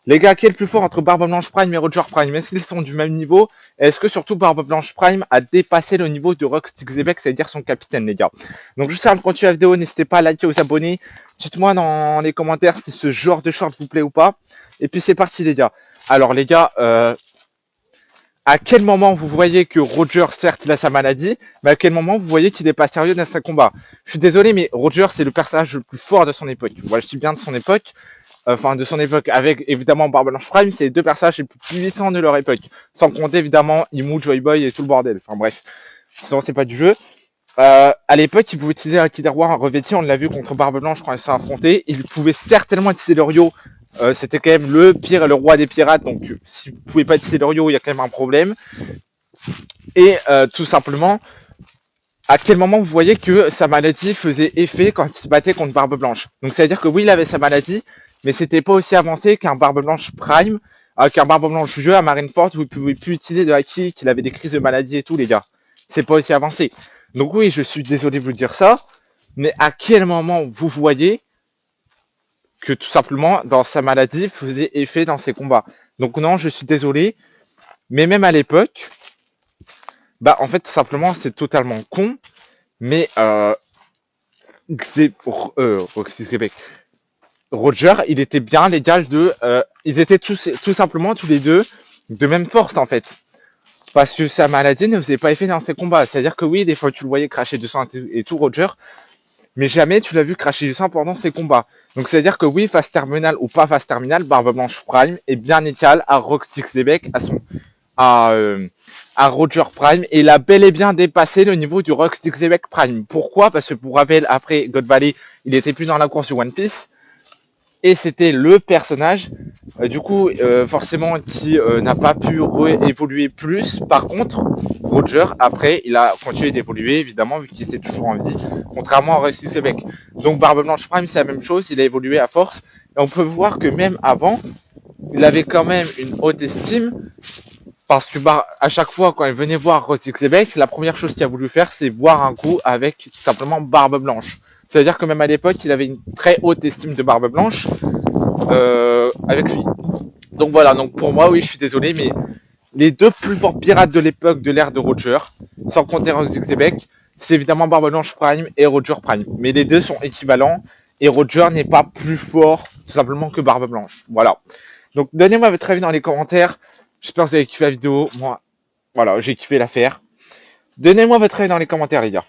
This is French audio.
Les gars, qui est le plus fort entre Barbe Blanche Prime et Roger Prime? Est-ce qu'ils sont du même niveau? Et est-ce que surtout Barbe Blanche Prime a dépassé le niveau de Rock Zebek, c'est-à-dire son capitaine, les gars? Donc juste avant de continuer la vidéo, n'hésitez pas à liker, vous abonner. Dites-moi dans les commentaires si ce genre de short vous plaît ou pas. Et puis c'est parti, les gars. Alors les gars, à quel moment vous voyez que Roger, certes, il a sa maladie, mais à quel moment vous voyez qu'il n'est pas sérieux dans ses combats? Je suis désolé, mais Roger, c'est le personnage le plus fort de son époque. Voilà, je dis bien de son époque. Enfin, de son époque, avec évidemment Barbe Blanche Prime, c'est les deux personnages les plus puissants de leur époque. Sans compter évidemment Imu, Joy Boy et tout le bordel. Enfin bref, sinon c'est pas du jeu. À l'époque, il pouvait utiliser un Kid War revêti, on l'a vu contre Barbe Blanche quand ils se sont affrontés. Il pouvait certainement utiliser le Ryo. C'était quand même le pire et le roi des pirates, donc si vous pouvez pas utiliser le Ryo, il y a quand même un problème. Et tout simplement, à quel moment vous voyez que sa maladie faisait effet quand il se battait contre Barbe Blanche? Donc c'est à dire que oui, il avait sa maladie, mais c'était pas aussi avancé qu'un Barbe Blanche Prime, qu'un Barbe Blanche jeu à Marineford où il pouvait plus utiliser de haki, qu'il avait des crises de maladie et tout, les gars. C'est pas aussi avancé. Donc oui, je suis désolé de vous dire ça, mais à quel moment vous voyez que tout simplement dans sa maladie faisait effet dans ses combats? Donc non, je suis désolé, mais même à l'époque, bah en fait tout simplement c'est totalement con, mais Roxy Québec. Roger, il était bien l'égal de. Ils étaient tout simplement tous les deux de même force en fait. Parce que sa maladie ne faisait pas effet dans ses combats. C'est-à-dire que oui, des fois tu le voyais cracher du sang et tout, Roger, mais jamais tu l'as vu cracher du sang pendant ses combats. Donc c'est-à-dire que oui, phase terminale ou pas phase terminale, Barbe Blanche Prime est bien égal à Roxy Québec, à Roger Prime, et il a bel et bien dépassé le niveau du Roxy Québec Prime. Pourquoi? Parce que pour Ravel, après God Valley, il était plus dans la course du One Piece. Et c'était le personnage, du coup, forcément, qui n'a pas pu évoluer plus. Par contre, Roger, après, il a continué d'évoluer, évidemment, vu qu'il était toujours en vie, contrairement à Rusty Québec. Donc, Barbe Blanche Prime, c'est la même chose, il a évolué à force. Et on peut voir que même avant, il avait quand même une haute estime, parce que à chaque fois, quand il venait voir Rusty Québec, la première chose qu'il a voulu faire, c'est boire un coup avec tout simplement Barbe Blanche. C'est-à-dire que même à l'époque, il avait une très haute estime de Barbe Blanche avec lui. Donc voilà, donc pour moi, oui, je suis désolé, mais les deux plus forts pirates de l'époque de l'ère de Roger, sans compter Roxy Québec, c'est évidemment Barbe Blanche Prime et Roger Prime. Mais les deux sont équivalents et Roger n'est pas plus fort tout simplement que Barbe Blanche. Voilà. Donc donnez-moi votre avis dans les commentaires. J'espère que vous avez kiffé la vidéo. Moi, voilà, j'ai kiffé la faire. Donnez-moi votre avis dans les commentaires, les gars.